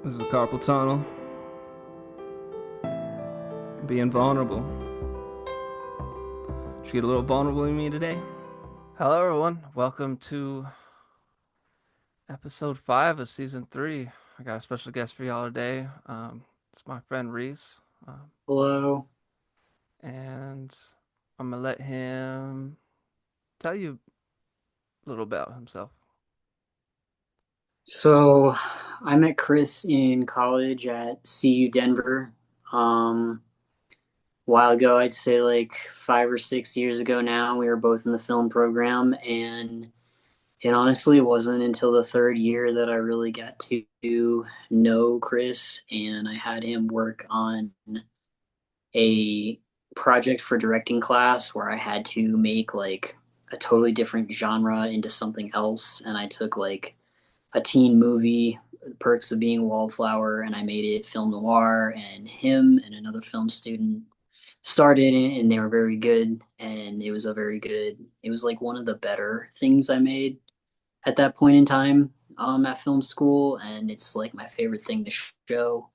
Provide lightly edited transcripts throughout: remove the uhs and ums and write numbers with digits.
This is carpal tunnel. Being vulnerable. Should you get a little vulnerable with me today? Hello, everyone. Welcome to episode 5 of season 3. I got a special guest for y'all today. It's my friend Reese. Um, Hello. and I'm going to let him tell you a little about himself. So I met Chris in college at CU Denver. Um, a while ago, I'd say like 5 or 6 years ago now, we were both in the film program. And it honestly wasn't until the third year that I really got to know Chris. And I had him work on a project for directing class where I had to make like a totally different genre into something else. And I took like a teen movie, The Perks of Being a Wallflower, and I made it film noir. And him and another film student started it, and they were very good. And it was a very good. It was like one of the better things I made at that point in time at film school, and it's like my favorite thing to show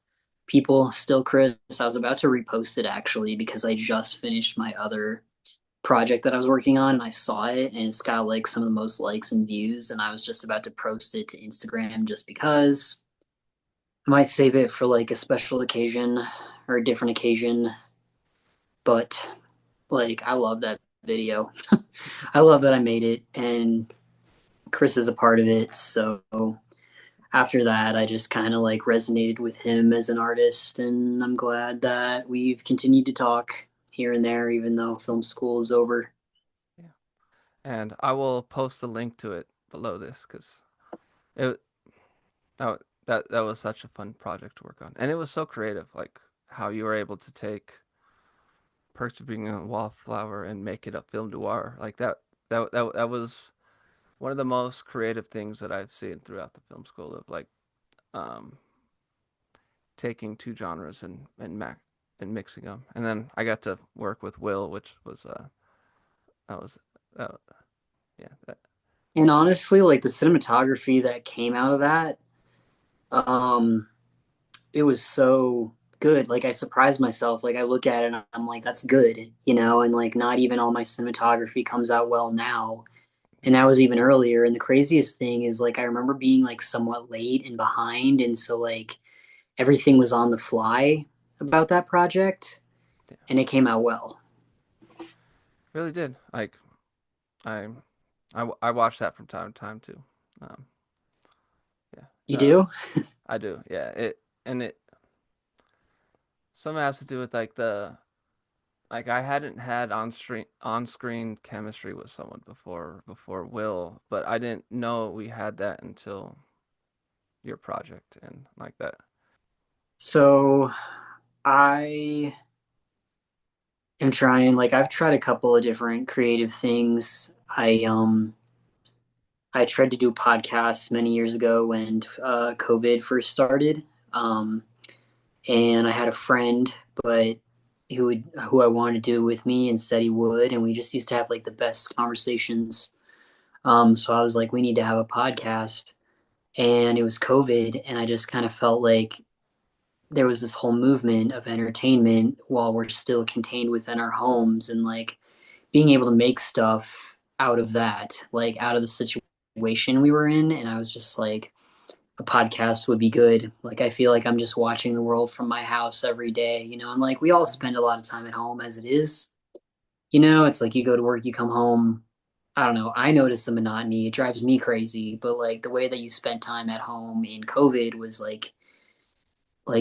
people still. Chris, I was about to repost it actually because I just finished my other project that I was working on and I saw it and it's got like some of the most likes and views and I was just about to post it to Instagram just because I might save it for like a special occasion or a different occasion. But like I love that video. I love that I made it and Chris is a part of it. So after that I just kind of like resonated with him as an artist and I'm glad that we've continued to talk here and there even though film school is over. Yeah. And I will post the link to it below this because it oh, that was such a fun project to work on. And it was so creative, like how you were able to take Perks of Being a Wallflower and make it a film noir. Like that was one of the most creative things that I've seen throughout the film school of like um taking two genres and mixing them. And then I got to work with Will, which was that was uh, yeah, that And honestly, like the cinematography that came out of that, um, it was so good. Like I surprised myself. Like I look at it and I'm like, that's good. And like not even all my cinematography comes out well now. And that was even earlier. And the craziest thing is like I remember being like somewhat late and behind, and so like everything was on the fly about that project, yeah, and it came out well. really did. Like I I watch that from time to time too. Um yeah. You do? I do. Yeah. It some has to do with like the like I hadn't had on screen chemistry with someone before Will, but I didn't know we had that until your project and like that. So I am trying, like I've tried a couple of different creative things. I tried to do podcasts many years ago when COVID first started. Um, and I had a friend, but who I wanted to do it with me and said he would, and we just used to have like the best conversations. So I was like, we need to have a podcast, and it was COVID, and I just kind of felt like there was this whole movement of entertainment while we're still contained within our homes, and like being able to make stuff out of that, like out of the situation we were in. And I was just like, a podcast would be good. Like, I feel like I'm just watching the world from my house every day, and like we all spend a lot of time at home as it is. It's like you go to work, you come home. I don't know. I notice the monotony. It drives me crazy. But like the way that you spent time at home in COVID was like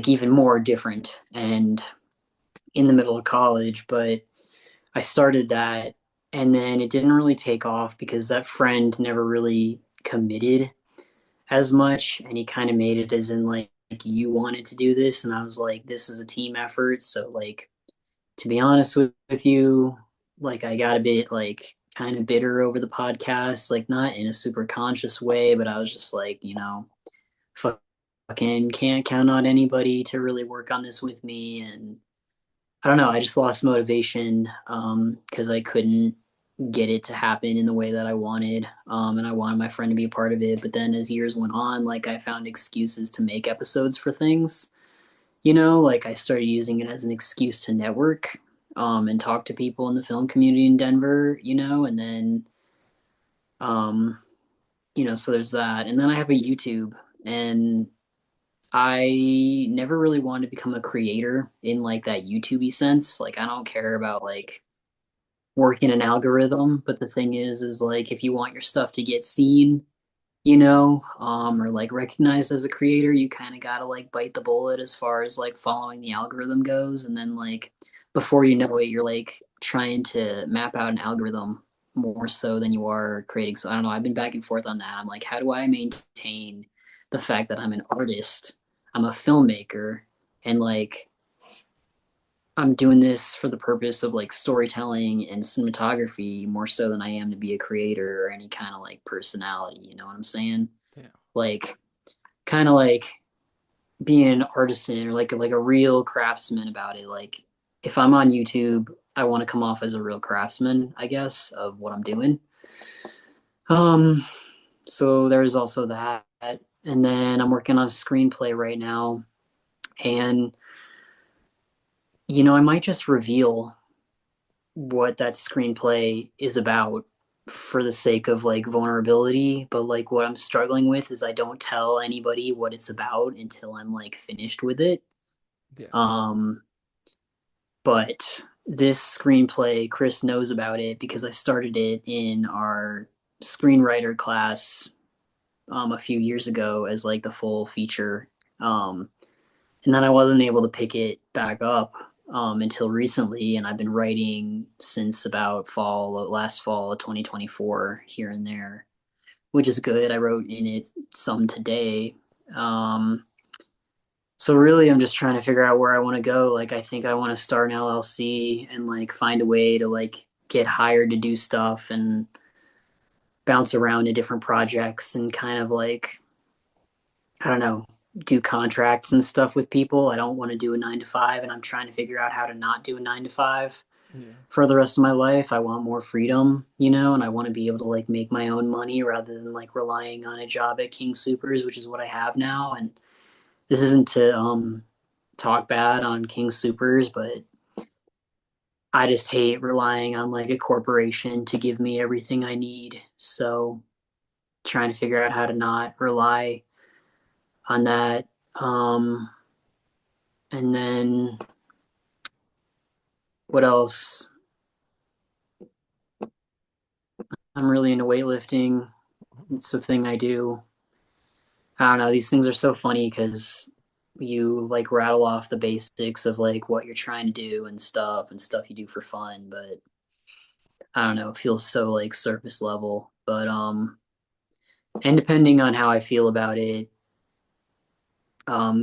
even more different and in the middle of college. But I started that and then it didn't really take off because that friend never really committed as much and he kind of made it as in like you wanted to do this and I was like this is a team effort, so like to be honest with you, like I got a bit like kind of bitter over the podcast, like not in a super conscious way, but I was just like, fucking can't count on anybody to really work on this with me. And I don't know, I just lost motivation because I couldn't. get it to happen in the way that I wanted. And I wanted my friend to be a part of it. But then as years went on, like I found excuses to make episodes for things. Like I started using it as an excuse to network and talk to people in the film community in Denver, and then um, so there's that. And then I have a YouTube, and I never really wanted to become a creator in like that YouTubey sense. Like I don't care about like working an algorithm, but the thing is like if you want your stuff to get seen, or like recognized as a creator, you kind of gotta like bite the bullet as far as like following the algorithm goes, and then like before you know it, you're like trying to map out an algorithm more so than you are creating. So I don't know. I've been back and forth on that. I'm like, how do I maintain the fact that I'm an artist, I'm a filmmaker, and like I'm doing this for the purpose of like storytelling and cinematography more so than I am to be a creator or any kind of like personality. You know what I'm saying? Yeah. Like kind of like being an artisan or like a real craftsman about it. Like if I'm on YouTube, I want to come off as a real craftsman, I guess, of what I'm doing. Um, so there's also that. And then I'm working on a screenplay right now. And, I might just reveal what that screenplay is about for the sake of like vulnerability. But like what I'm struggling with is I don't tell anybody what it's about until I'm like finished with it. Yeah. Um, but this screenplay, Chris knows about it because I started it in our screenwriter class a few years ago as like the full feature. Um, and then I wasn't able to pick it back up until recently, and I've been writing since about last fall of 2024, here and there, which is good. I wrote in it some today. Um, so really, I'm just trying to figure out where I want to go. Like, I think I want to start an LLC and like find a way to like get hired to do stuff and bounce around to different projects and kind of like, I don't know, do contracts and stuff with people. I don't want to do a 9 to 5, and I'm trying to figure out how to not do a 9 to 5 Yeah. for the rest of my life. I want more freedom, and I want to be able to like make my own money rather than like relying on a job at King Supers, which is what I have now. And this isn't to talk bad on King Supers, but I just hate relying on like a corporation to give me everything I need. So trying to figure out how to not rely on that. Um, and then what else? I'm really into weightlifting. It's the thing I do. I don't know. These things are so funny because you like rattle off the basics of like what you're trying to do and stuff you do for fun, but I don't know. It feels so like surface level. But and depending on how I feel about it,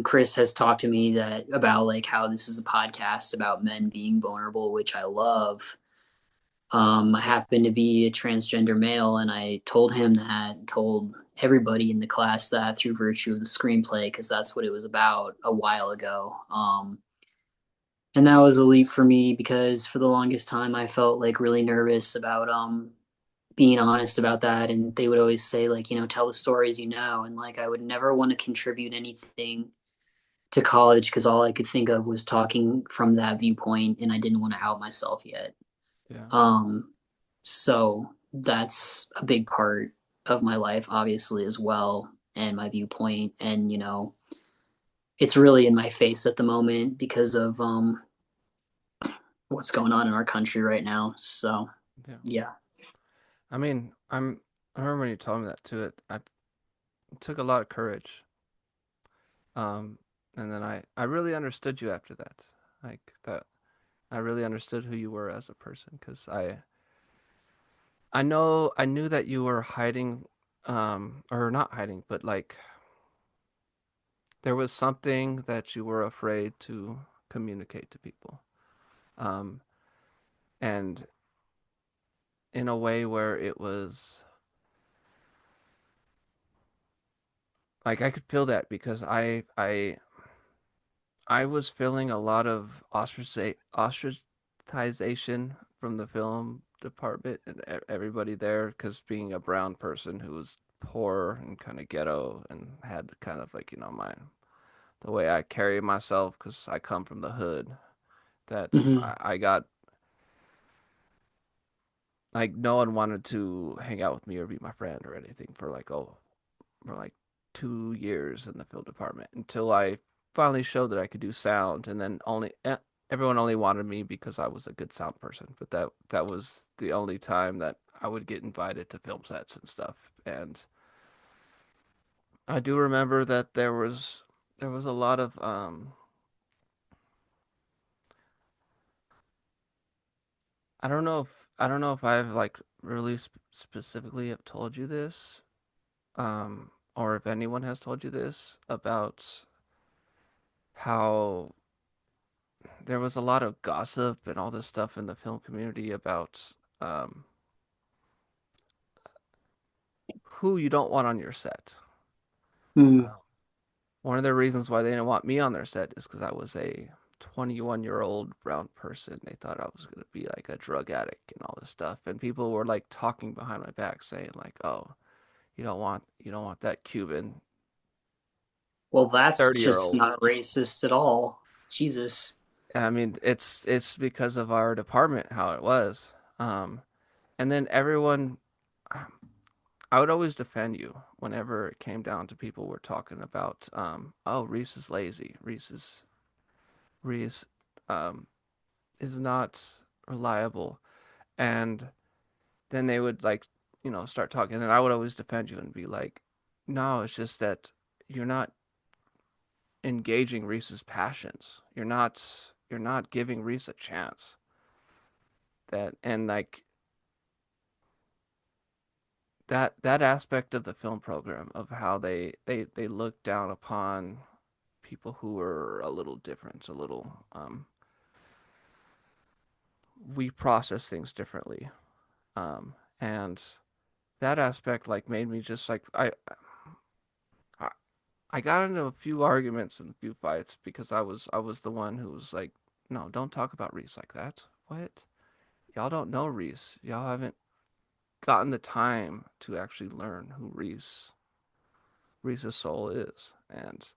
Chris has talked to me that about like how this is a podcast about men being vulnerable, which I love. I happen to be a transgender male, and I told him that, told everybody in the class that through virtue of the screenplay, because that's what it was about a while ago. And that was a leap for me because for the longest time I felt like really nervous about being honest about that. And they would always say like, tell the stories and like I would never want to contribute anything to college because all I could think of was talking from that viewpoint, and I didn't want to out myself yet. Yeah. Um, so that's a big part of my life, obviously, as well, and my viewpoint. And it's really in my face at the moment because of what's going on in our country right now. So Yeah. yeah. I mean, I remember when you told me that too. It took a lot of courage. Um, and then I really understood you after that. Like that, I really understood who you were as a person because I knew that you were hiding, or not hiding, but like there was something that you were afraid to communicate to people. Um, and in a way where it was like I could feel that because I was feeling a lot of ostrac stigmatization from the film department and everybody there, because being a brown person who was poor and kind of ghetto and had kind of like, my the way I carry myself because I come from the hood, that Hmm. I got like no one wanted to hang out with me or be my friend or anything for like, for like 2 years in the film department until I finally showed that I could do sound, and then only everyone only wanted me because I was a good sound person. But that was the only time that I would get invited to film sets and stuff. And I do remember that there was a lot of I don't know if I've like really specifically have told you this, or if anyone has told you this about how there was a lot of gossip and all this stuff in the film community about who you don't want on your set. Mm. Uh, One of the reasons why they didn't want me on their set is because I was a 21-year-old brown person. They thought I was going to be like a drug addict and all this stuff. And people were like talking behind my back saying like, "Oh, you don't want that Cuban Well, that's just 30-year-old." not racist at all. Jesus. I mean, it's because of our department how it was. Um, and then everyone I would always defend you whenever it came down to people were talking about, oh, Reese is lazy. Reese um, is not reliable. And then they would like, start talking, and I would always defend you and be like, no, it's just that you're not engaging Reese's passions. You're not giving Reese a chance. That and like that aspect of the film program of how they look down upon people who are a little different, a little we process things differently. And that aspect like made me just like I I got into a few arguments and a few fights because I was the one who was like, no, don't talk about Reese like that. What? Y'all don't know Reese. Y'all haven't gotten the time to actually learn who Reese's soul is. And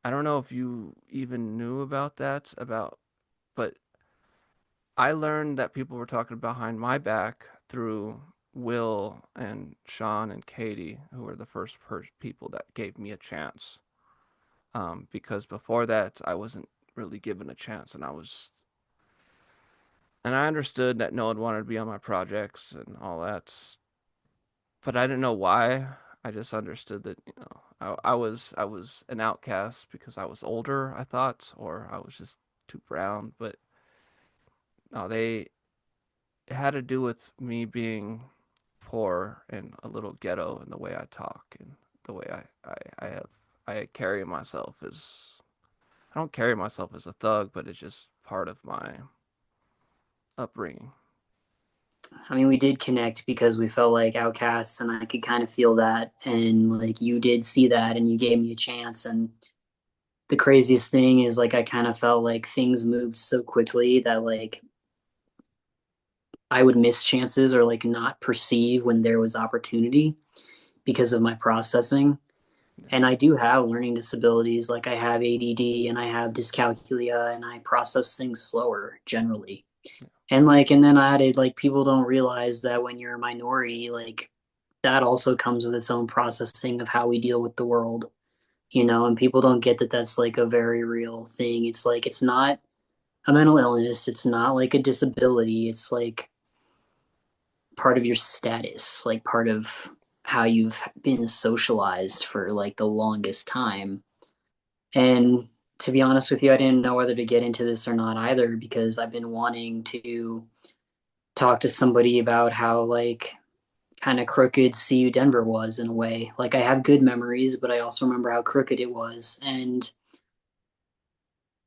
I don't know if you even knew about that about but I learned that people were talking behind my back through Will and Sean and Katie, who were the first people that gave me a chance. Because before that, I wasn't really given a chance, and I understood that no one wanted to be on my projects and all that, but I didn't know why. I just understood that, I was an outcast because I was older, I thought, or I was just too brown, but no, it had to do with me being poor and a little ghetto in the way I talk and the way I carry myself as I don't carry myself as a thug, but it's just part of my upbringing. I mean, we did connect because we felt like outcasts, and I could kind of feel that. And like, you did see that, and you gave me a chance. And the craziest thing is, like, I kind of felt like things moved so quickly that, like, I would miss chances or, like, not perceive when there was opportunity because of my processing. Yeah, And I do have learning disabilities. Like, I have ADD and I have dyscalculia, and I process things slower generally. yeah, And like, and then I added, like, people don't realize that when you're a minority, like, that also comes with its own processing of how we deal with the world, and people don't get that that's like a very real thing. It's like, it's not a mental illness, it's not like a disability, it's like part of your status, like part of how you've been socialized for like the longest time. And to be honest with you, I didn't know whether to get into this or not either, because I've been wanting to talk to somebody about how, like, kind of crooked CU Denver was in a way. Like, I have good memories, but I also remember how crooked it was. And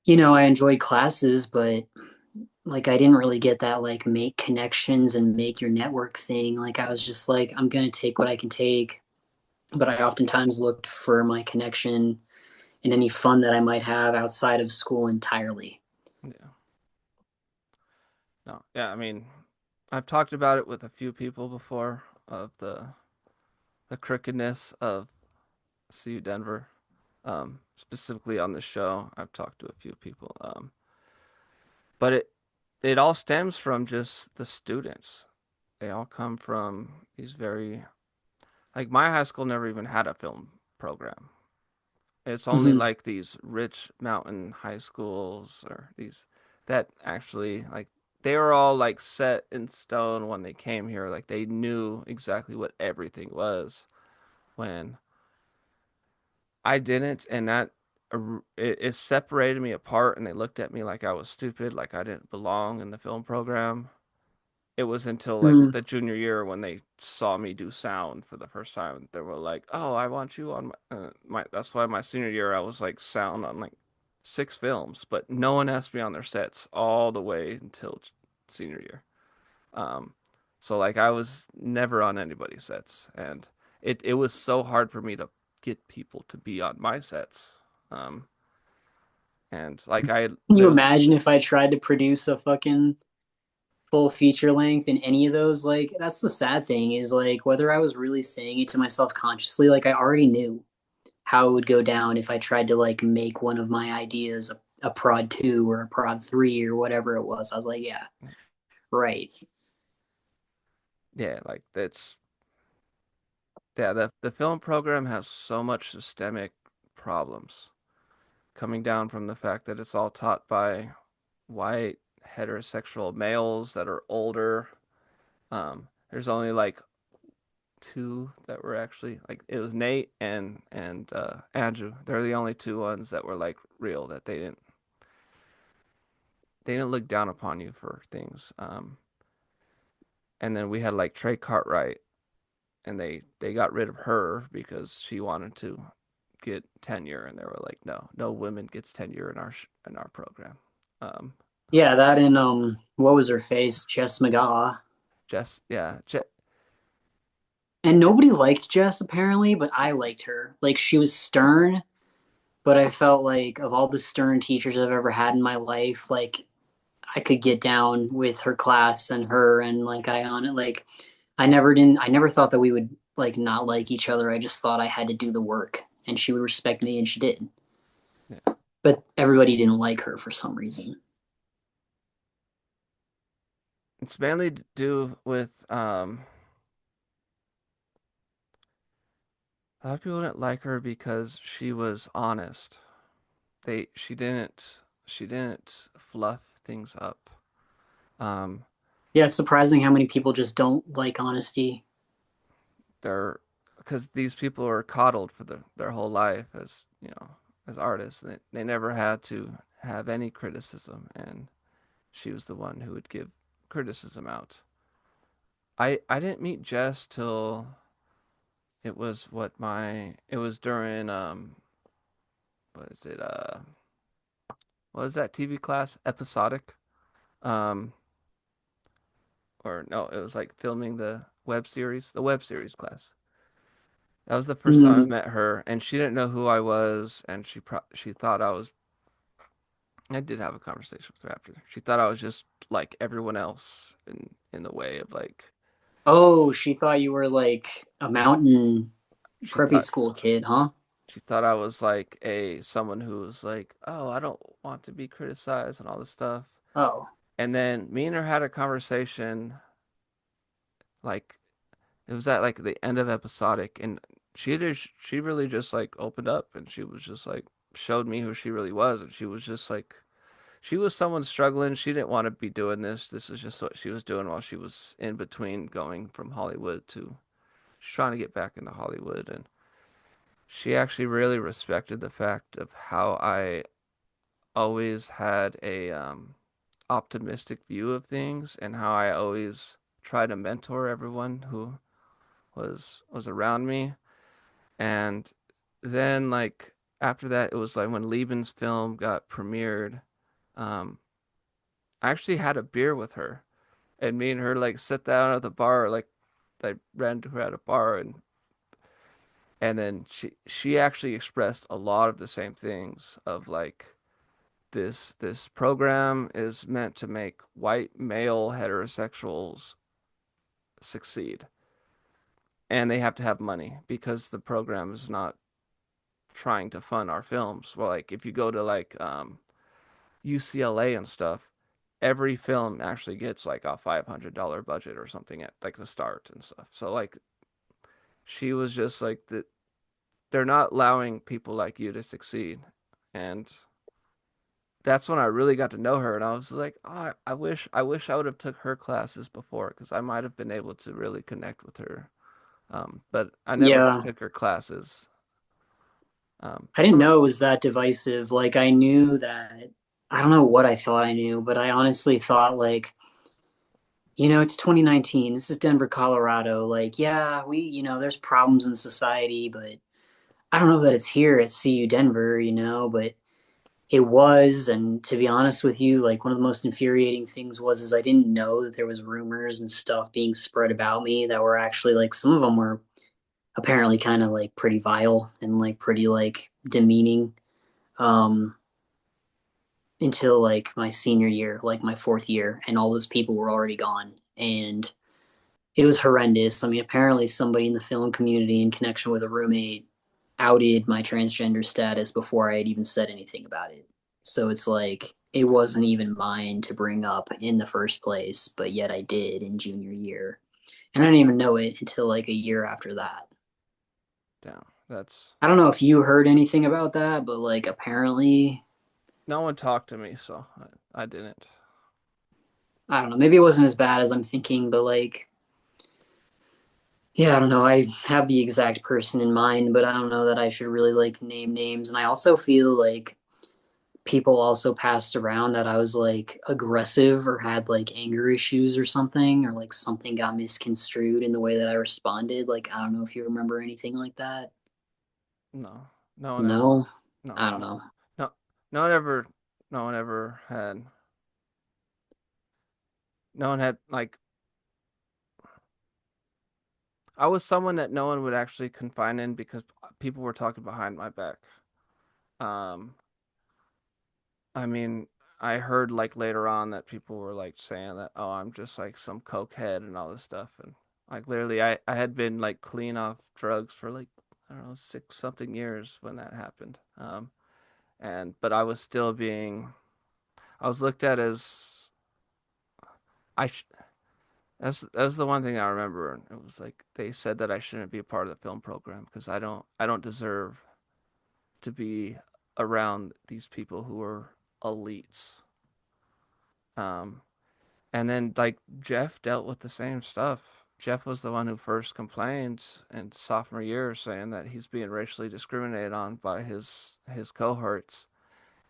I enjoyed classes, but like, I didn't really get that, like, make connections and make your network thing. Like, I was just like, I'm going to take what I can take, but I oftentimes looked for my connection and any fun that I might have outside of school entirely. yeah. No, yeah, I mean, I've talked about it with a few people before of the crookedness of CU Denver. Specifically on the show, I've talked to a few people. But it all stems from just the students. They all come from these very like my high school never even had a film program. It's only Hmm. like these rich mountain high schools or these that actually like they were all like set in stone when they came here. Like they knew exactly what everything was when I didn't, and it separated me apart, and they looked at me like I was stupid, like I didn't belong in the film program. It was until like Hmm. the junior year when they saw me do sound for the first time. They were like, "Oh, I want you on my." That's why my senior year I was like sound on like six films, but no one asked me on their sets all the way until senior year. Um, so like I was never on anybody's sets, and it was so hard for me to get people to be on my sets. Um, and like I Can you there imagine if I tried to produce a fucking full feature length in any of those? Like, that's the sad thing is like whether I was really saying it to myself consciously, like I already knew how it would go down if I tried to like make one of my ideas a prod two or a prod three or whatever it was. I was like, yeah, right. yeah, like that's yeah, the film program has so much systemic problems coming down from the fact that it's all taught by white heterosexual males that are older. There's only like two that were actually like it was Nate and Andrew. They're the only two ones that were like real that they didn't look down upon you for things. And then we had like Trey Cartwright, and they got rid of her because she wanted to get tenure, and they were like, no women gets tenure in our program. Um, Yeah, that and what was her face? Jess McGaw. Jess, yeah, And nobody liked Jess apparently, but I liked her. Like she was stern, but I felt like of all the stern teachers I've ever had in my life, like I could get down with her class and her and like I on it like I never thought that we would like not like each other. I just thought I had to do the work and she would respect me and she did. yeah. But everybody didn't like her for some reason. It's mainly to do with a lot of people didn't like her because she was honest. They she didn't fluff things up. Um, Yeah, it's surprising how many people just don't like honesty. they're because these people are coddled for their whole life as as artists. They never had to have any criticism, and she was the one who would give criticism out. I didn't meet Jess till it was during what is it what was that TV class episodic um or no, it was like filming the web series class. That was the first time I Mm. met her, and she didn't know who I was, and she thought I was. I did have a conversation with her after. She thought I was just like everyone else in the way of like Oh, she thought you were like a mountain she preppy thought school kid, huh? she thought I was like a someone who was like, oh, I don't want to be criticized and all this stuff. Oh. And then me and her had a conversation like it was at like the end of episodic, and she really just like opened up, and she was just like showed me who she really was, and she was just like she was someone struggling. She didn't want to be doing this. This is just what she was doing while she was in between going from Hollywood to she's trying to get back into Hollywood, and she actually really respected the fact of how I always had a optimistic view of things, and how I always try to mentor everyone who was around me. And then like after that, it was like when Lieben's film got premiered. Um, I actually had a beer with her, and me and her like sit down at the bar. Like I ran to her at a bar, and then she actually expressed a lot of the same things of like this program is meant to make white male heterosexuals succeed, and they have to have money because the program is not trying to fund our films. Well, like if you go to like UCLA and stuff, every film actually gets like a $500 budget or something at like the start and stuff. So like she was just like they're not allowing people like you to succeed. And that's when I really got to know her, and I was like, oh, I wish I would have took her classes before because I might have been able to really connect with her. But I never Yeah, took her classes. I didn't Some know it was that divisive. Like I knew that I don't know what I thought I knew, but I honestly thought like, it's 2019. This is Denver, Colorado. Like, yeah, there's problems in society, but I don't know that it's here at CU Denver, but it was. And to be honest with you, like one of the most infuriating things was is I didn't know that there was rumors and stuff being spread about me that were actually like some of them were apparently kind of like pretty vile and like pretty like demeaning. Um, until like my senior year, like my fourth year, and all those people were already gone. And it was horrendous. I mean, apparently somebody in the film community in connection with a roommate outed my transgender status before I had even said anything about it. So it's like it wasn't even mine to bring up in the first place, but yet I did in junior year. And I didn't even know it until like a year after that. down. That's I don't know if you heard anything about that, but like apparently, no one talked to me, so I didn't. I don't know, maybe it wasn't as bad as I'm thinking, but like yeah, I don't know. I have the exact person in mind, but I don't know that I should really like name names. And I also feel like people also passed around that I was like aggressive or had like anger issues or something, or like something got misconstrued in the way that I responded. Like, I don't know if you remember anything like that. No, no one ever. No, No, I don't know. no, no one ever. No one ever had. No one had like. I was someone that no one would actually confine in because people were talking behind my back. Um, I mean, I heard like later on that people were like saying that, oh, I'm just like some cokehead and all this stuff. And like literally, I had been like clean off drugs for like, I don't know, 6 something years when that happened. But I was still I was looked at as, I, sh- that's the one thing I remember. It was like, they said that I shouldn't be a part of the film program because I don't deserve to be around these people who are elites. Um, And then like Jeff dealt with the same stuff. Jeff was the one who first complained in sophomore year saying that he's being racially discriminated on by his cohorts,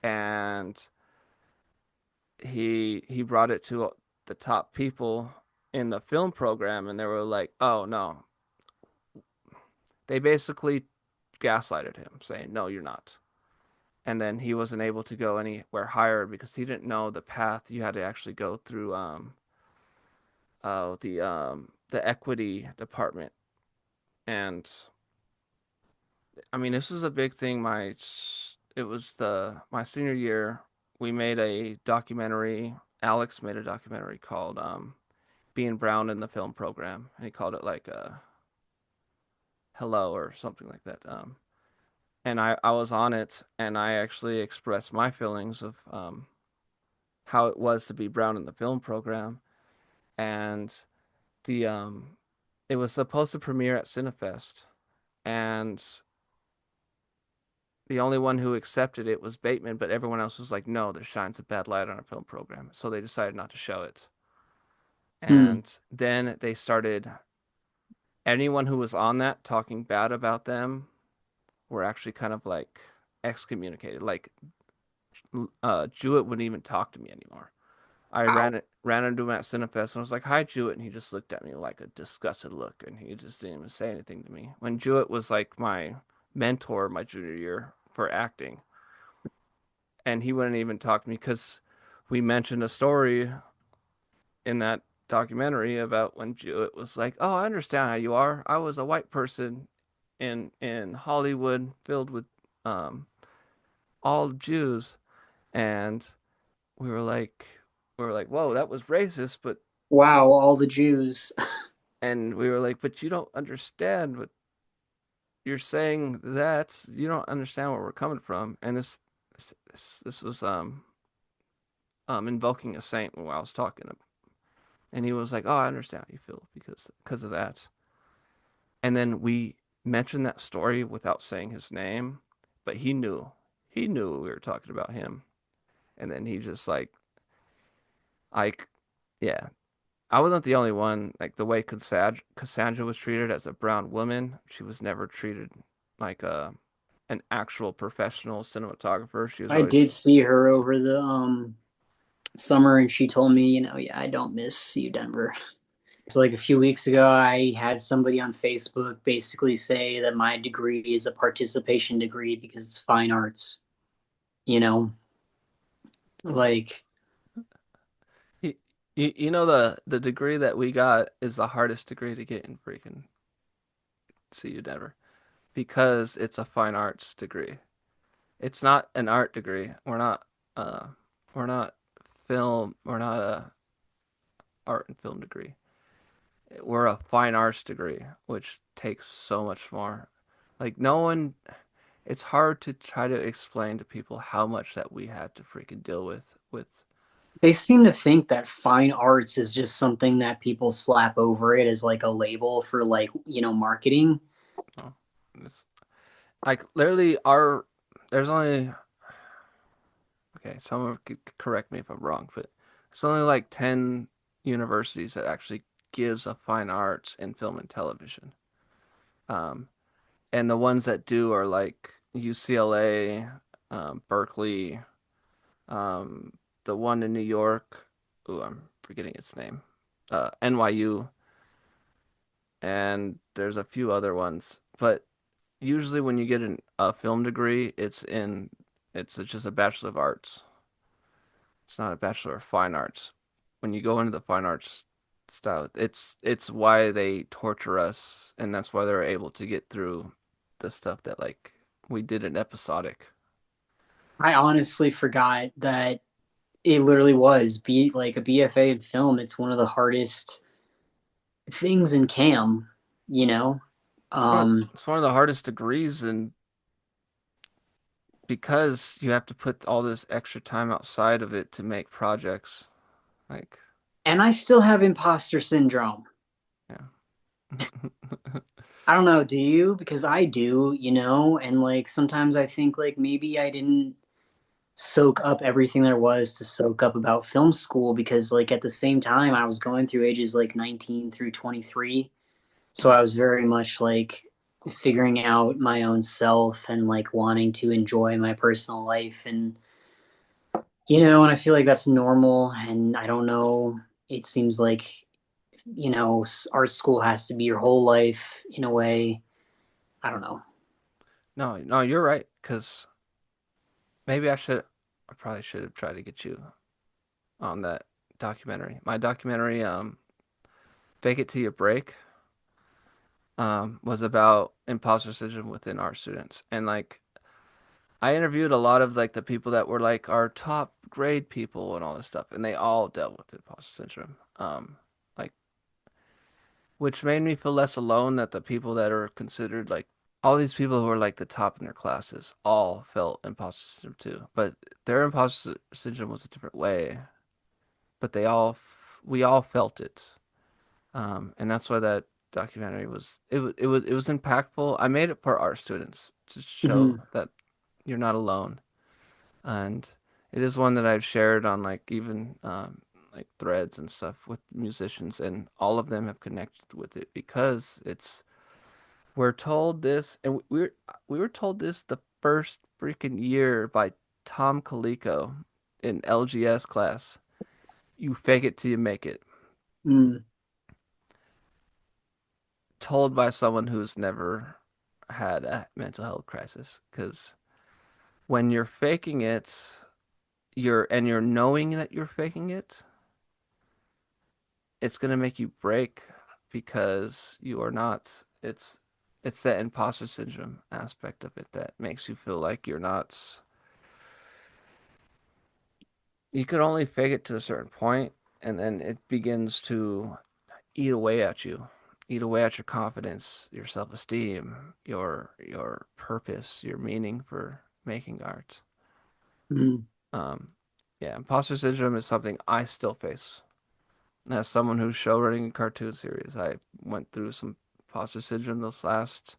and he brought it to the top people in the film program, and they were like, "Oh no." They basically gaslighted him saying, "No, you're not." And then he wasn't able to go anywhere higher because he didn't know the path you had to actually go through the equity department. And I mean, this was a big thing. It was the my senior year. We made a documentary. Alex made a documentary called "Being Brown in the Film Program," and he called it like "Hello" or something like that. And I was on it, and I actually expressed my feelings of how it was to be brown in the film program. And the it was supposed to premiere at Cinefest, and the only one who accepted it was Bateman, but everyone else was like, no, this shines a bad light on our film program. So they decided not to show it. Hmm. And then they started, anyone who was on that talking bad about them were actually kind of like excommunicated. Like, Jewett wouldn't even talk to me anymore. I Wow. ran into him at Cinefest and was like, "Hi, Jewett," and he just looked at me like a disgusted look, and he just didn't even say anything to me. When Jewett was like my mentor my junior year for acting, and he wouldn't even talk to me because we mentioned a story in that documentary about when Jewett was like, "Oh, I understand how you are. I was a white person in Hollywood filled with um all Jews, and we were like, whoa, that was racist, but Wow, all the Jews. and we were like, but you don't understand what you're saying. That you don't understand where we're coming from. And this was invoking a saint while I was talking, and he was like, oh, I understand how you feel because of that. And then we mentioned that story without saying his name, but he knew we were talking about him. And then he just like, yeah, I wasn't the only one. Like the way Cassandra was treated as a brown woman, she was never treated like an actual professional cinematographer. She was I always did see her over the summer, and she told me, yeah, I don't miss you, Denver. So like a few weeks ago, I had somebody on Facebook basically say that my degree is a participation degree because it's fine arts. You know, like you, you know the degree that we got is the hardest degree to get in freaking CU Denver because it's a fine arts degree. It's not an art degree. Uh we're not we're not a art and film degree. We're a fine arts degree, which takes so much more. Like no one it's hard to try to explain to people how much that we had to freaking deal with they seem to think that fine arts is just something that people slap over it as like a label for like, marketing. oh, this like literally our there's only okay, someone could correct me if I'm wrong, but it's only like 10 universities that actually gives a fine arts in film and television. Um, and the ones that do are like UCLA, Berkeley, um, the one in New York. Ooh, I'm forgetting its name. NYU, and there's a few other ones. But usually, when you get a film degree, it's just a Bachelor of Arts. It's not a Bachelor of Fine Arts. When you go into the fine arts style, it's why they torture us, and that's why they're able to get through the stuff that like we did in episodic. I honestly forgot that it literally was be like a BFA in film. It's one of the hardest things in cam, you know. It's one Um, it's one of the hardest degrees, and because you have to put all this extra time outside of it to make projects, like and I still have imposter syndrome. yeah. I don't know, do you? Because I do, and like sometimes I think like maybe I didn't soak up everything there was to soak up about film school because like at the same time I was going through ages like 19 through 23. So Yeah. I was very much like figuring out my own self and like wanting to enjoy my personal life and and I feel like that's normal and I don't know, it seems like art school has to be your whole life in a way. I don't know. No, no, you're right, because maybe I probably should have tried to get you on that documentary. My documentary, Fake It Till You Break, was about imposter syndrome within our students. And like I interviewed a lot of like the people that were like our top grade people and all this stuff, and they all dealt with imposter syndrome. Like which made me feel less alone that the people that are considered like all these people who are like the top in their classes all felt imposter syndrome too. But their imposter syndrome was a different way. But we all felt it. And that's why that documentary was impactful. I made it for our students to show Mhm. that you're not alone, and it is one that I've shared on like even like threads and stuff with musicians, and all of them have connected with it because it's we're told this, and we were told this the first freaking year by Tom Colicco in LGS class. You fake it till you make it. Mm. Told by someone who's never had a mental health crisis. Because when you're faking it, you're knowing that you're faking it, it's gonna make you break because you are not. It's that imposter syndrome aspect of it that makes you feel like you're not you could only fake it to a certain point, and then it begins to eat away at you, eat away at your confidence, your self-esteem, your purpose, your meaning for making art. Mm. Um, yeah, imposter syndrome is something I still face. As someone who's show running a cartoon series, I went through some imposter syndrome this last,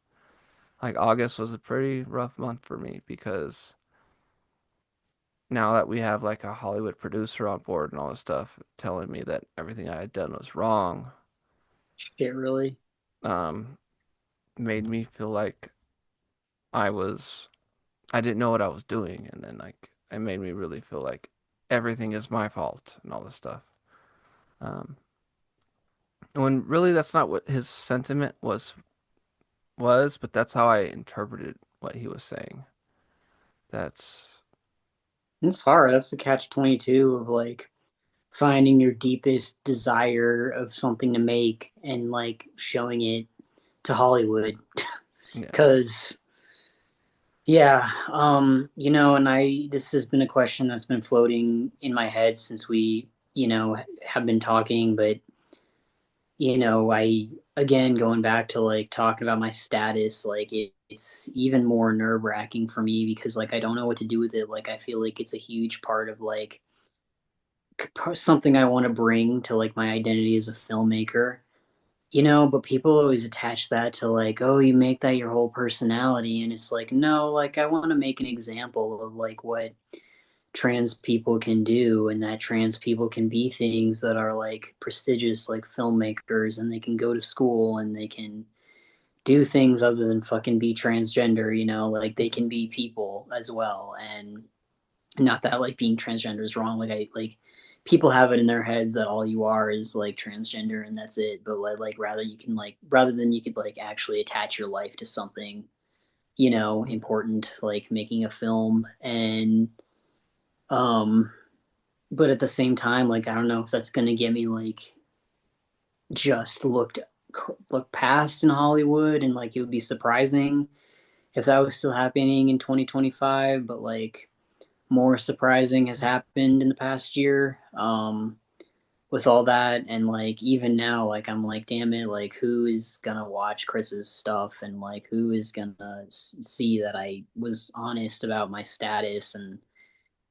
like August was a pretty rough month for me because now that we have like a Hollywood producer on board and all this stuff telling me that everything I had done was wrong, Shit, really? um, made me feel like I was I didn't know what I was doing, and then like it made me really feel like everything is my fault and all this stuff. Um, when really that's not what his sentiment was, but that's how I interpreted what he was saying. That's It's hard. That's the catch 22 of like finding your deepest desire of something to make and like showing it to Hollywood. yeah. Cause yeah, and this has been a question that's been floating in my head since we, have been talking, but I again going back to like talking about my status, like it's even more nerve-wracking for me because like I don't know what to do with it. Like I feel like it's a huge part of like something I want to bring to like my identity as a filmmaker. But people always attach that to like, oh, you make that your whole personality. And it's like, no, like I want to make an example of like what trans people can do and that trans people can be things that are like prestigious, like filmmakers, and they can go to school and they can do things other than fucking be transgender, like they can be people as well. And not that like being transgender is wrong. Like I like people have it in their heads that all you are is like transgender and that's it. But like rather than you could like actually attach your life to something, important, like making a film and um but at the same time, like I don't know if that's gonna get me like just look past in Hollywood and like it would be surprising if that was still happening in 2025, but like more surprising has happened in the past year. With all that and like even now like I'm like damn it, like who is gonna watch Chris's stuff and like who is gonna see that I was honest about my status, and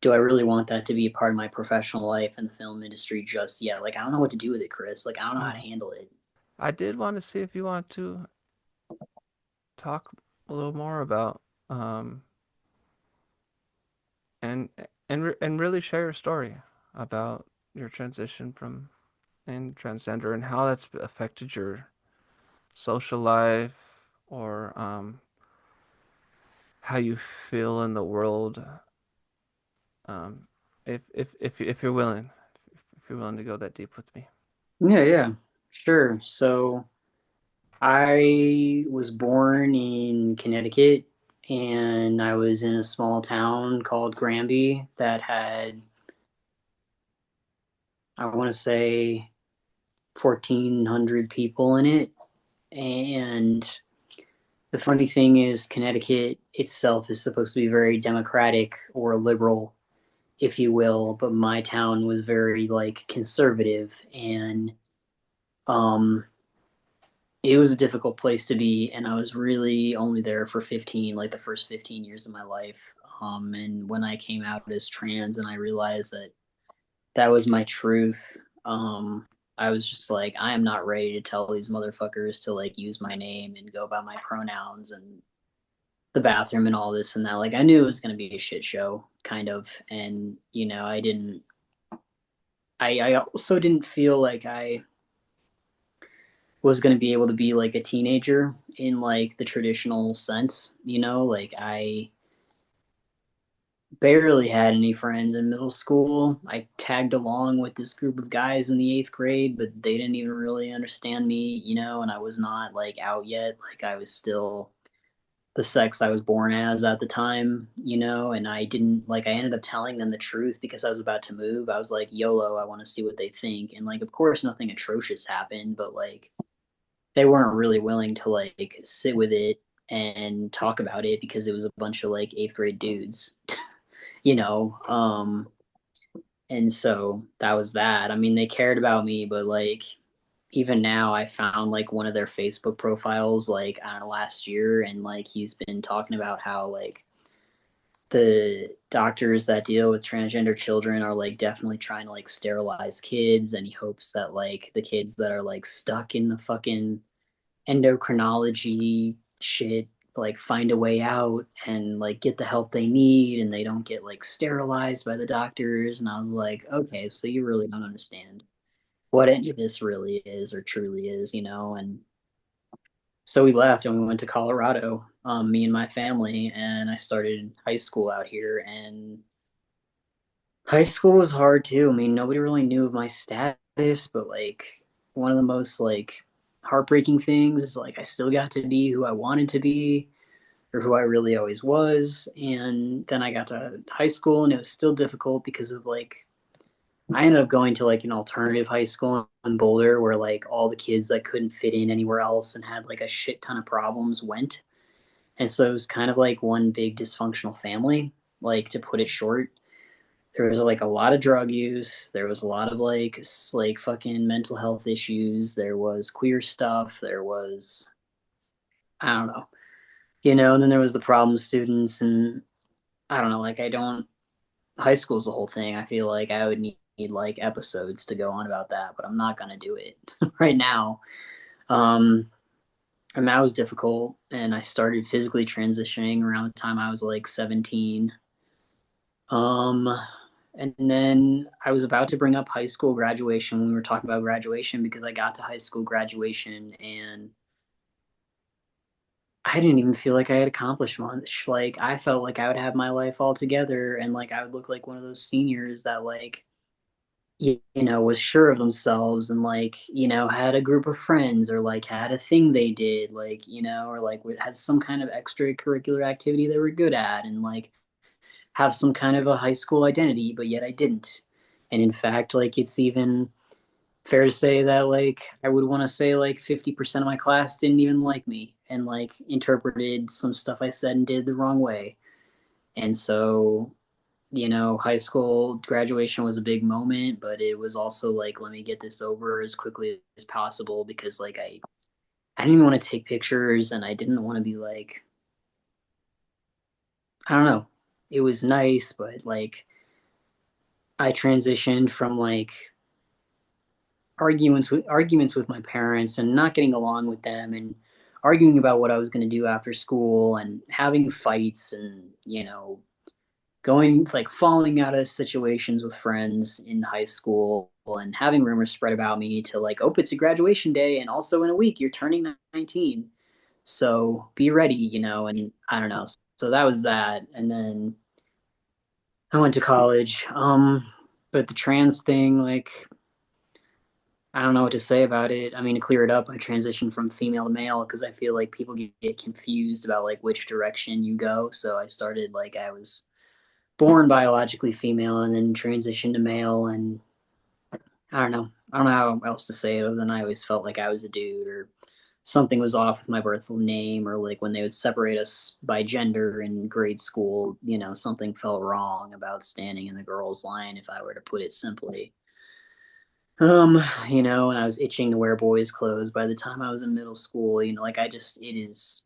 do I really want that to be a part of my professional life in the film industry just yet? Like I don't know what to do with it, Chris. Like I don't know how to Mm. handle it. I did want to see if you want to talk a little more about um and and really share your story about your transition from and transgender and how that's affected your social life or how you feel in the world. Um, if you're willing, if you're willing to go that deep with me. Yeah, sure. So I was born in Connecticut and I was in a small town called Granby that had, I want to say, 1,400 people in it. And the funny thing is, Connecticut itself is supposed to be very democratic or liberal, if you will, but my town was very like conservative, and um it was a difficult place to be, and I was really only there for 15, like the first 15 years of my life. And when I came out as trans and I realized that that was my truth, I was just like, I am not ready to tell these motherfuckers to like use my name and go by my pronouns and the bathroom and all this and that. Like I knew it was going to be a shit show, kind of, and I didn't. I also didn't feel like I was going to be able to be like a teenager in like the traditional sense, like I barely had any friends in middle school. I tagged along with this group of guys in the 8th grade, but they didn't even really understand me, and I was not like out yet. Like I was still the sex I was born as at the time, and I didn't like I ended up telling them the truth because I was about to move. I was like, YOLO, I want to see what they think. And like of course nothing atrocious happened, but like they weren't really willing to like sit with it and talk about it because it was a bunch of like 8th grade dudes, you know. And so that was that. I mean, they cared about me, but like even now I found like one of their Facebook profiles like I don't know last year, and like he's been talking about how like the doctors that deal with transgender children are like definitely trying to like sterilize kids, and he hopes that like the kids that are like stuck in the fucking endocrinology shit like find a way out and like get the help they need and they don't get like sterilized by the doctors. And I was like, okay, so you really don't understand what any of this really is or truly is, you know. And so we left and we went to Colorado, me and my family, and I started high school out here. And high school was hard too. I mean, nobody really knew of my status, but like one of the most like heartbreaking things is like I still got to be who I wanted to be or who I really always was. And then I got to high school and it was still difficult because of like I ended up going to like an alternative high school in Boulder where like all the kids that couldn't fit in anywhere else and had like a shit ton of problems went. And so it was kind of like one big dysfunctional family, like to put it short. There was like a lot of drug use, there was a lot of like fucking mental health issues, there was queer stuff, there was I don't know, you know. And then there was the problem students, and I don't know, like I don't high school's the whole thing. I feel like I would need like episodes to go on about that, but I'm not gonna do it right now. um and that was difficult, and I started physically transitioning around the time I was like 17. um and then I was about to bring up high school graduation when we were talking about graduation, because I got to high school graduation and I didn't even feel like I had accomplished much. Like I felt like I would have my life all together and like I would look like one of those seniors that like you know was sure of themselves and like you know had a group of friends or like had a thing they did, like you know, or like had some kind of extracurricular activity they were good at, and like have some kind of a high school identity, but yet I didn't. And in fact, like it's even fair to say that like I would want to say like 50% of my class didn't even like me and like interpreted some stuff I said and did the wrong way. And so, you know, high school graduation was a big moment, but it was also like let me get this over as quickly as possible, because like I didn't even want to take pictures and I didn't want to be like I don't know. It was nice, but like I transitioned from like arguments with my parents and not getting along with them and arguing about what I was going to do after school and having fights and you know going like falling out of situations with friends in high school and having rumors spread about me to like oh it's a graduation day and also in a week you're turning 19, so be ready, you know. And I don't know, so that was that. And then I went to college. But the trans thing, like I don't know what to say about it. I mean, to clear it up, I transitioned from female to male because I feel like people get confused about like which direction you go. So I started like I was born biologically female and then transitioned to male, and I don't know. I don't know how else to say it other than I always felt like I was a dude or something was off with my birth name, or like when they would separate us by gender in grade school, you know, something felt wrong about standing in the girls' line, if I were to put it simply. You know, and I was itching to wear boys' clothes by the time I was in middle school. You know, like I just, it is